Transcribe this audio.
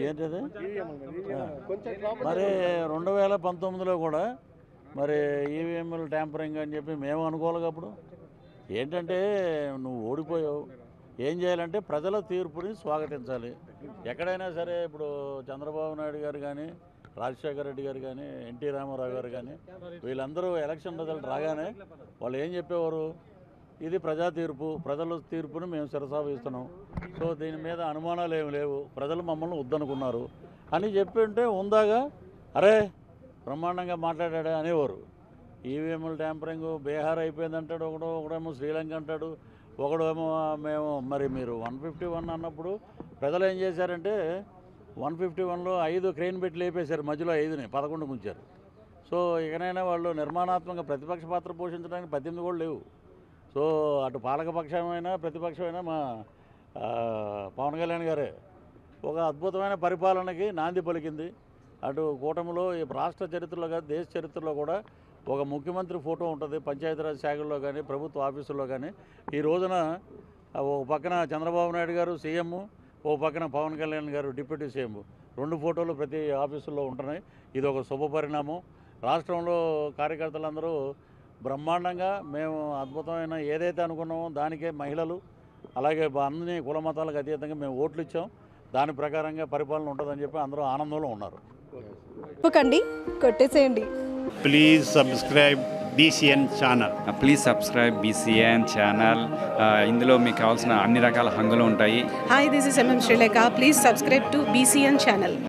ఏంటిది మరి 2019లో కూడా మరి ఈవీఎంలు ట్యాంపరింగ్ అని చెప్పి మేము అనుకోవాలి. అప్పుడు ఏంటంటే నువ్వు ఓడిపోయావు, ఏం చేయాలంటే ప్రజల తీర్పుని స్వాగతించాలి. ఎక్కడైనా సరే ఇప్పుడు చంద్రబాబు నాయుడు గారు కానీ, రాజశేఖర రెడ్డి గారు కానీ, ఎన్టీ రామారావు గారు కానీ వీళ్ళందరూ ఎలక్షన్ రిజల్ట్ రాగానే వాళ్ళు ఏం చెప్పేవారు, ఇది ప్రజా తీర్పు, ప్రజల తీర్పుని మేము శిరసావహిస్తున్నాం, సో దీని మీద అనుమానాలు ఏమి లేవు, ప్రజలు మమ్మల్ని వద్దనుకున్నారు అని చెప్పి ఉంటే ఉందాగా అరే బ్రహ్మాండంగా మాట్లాడాడు అనేవారు. ఈవీఎంల ట్యాంపరింగ్ బీహార్ అయిపోయిందంటాడు ఒకడేమో శ్రీలంక అంటాడు, ఒకడేమో మేము మరి మీరు 151 అన్నప్పుడు ప్రజలు ఏం చేశారంటే 151లో 5 క్రెయిన్ పెట్టి లేపేశారు, మధ్యలో 5ని 11 ఉంచారు. సో ఇకనైనా వాళ్ళు నిర్మాణాత్మక ప్రతిపక్ష పాత్ర పోషించడానికి 18 కూడా లేవు. సో అటు పాలకపక్షమైనా ప్రతిపక్షమైనా మా పవన్ కళ్యాణ్ గారే ఒక అద్భుతమైన పరిపాలనకి నాంది పలికింది. అటు కూటమిలో రాష్ట్ర చరిత్రలో కాదు దేశ చరిత్రలో కూడా ఒక ముఖ్యమంత్రి ఫోటో ఉంటుంది పంచాయతీరాజ్ శాఖల్లో కానీ ప్రభుత్వ ఆఫీసుల్లో కానీ. ఈ రోజున ఒక పక్కన చంద్రబాబు నాయుడు గారు సీఎం, ఓ పక్కన పవన్ కళ్యాణ్ గారు డిప్యూటీ సీఎం, 2 ఫోటోలు ప్రతి ఆఫీసుల్లో ఉంటున్నాయి. ఇది ఒక శుభ పరిణామం. రాష్ట్రంలో కార్యకర్తలందరూ బ్రహ్మాండంగా మేము అద్భుతమైన ఏదైతే అనుకున్నామో దానికే మహిళలు అలాగే అన్ని కుల మతాలకు అతీతంగా మేము ఓట్లు ఇచ్చాం, దాని ప్రకారంగా పరిపాలన ఉంటుందని చెప్పి అందరూ ఆనందంలో ఉన్నారు. కొట్టేసేయండి. Please subscribe BCN channel. Please subscribe BCN channel. ఇందులో మీకు కావాల్సిన అన్ని రకాల హంగులు ఉంటాయి. Hi, this is MM Sri Lanka. Please subscribe to BCN channel.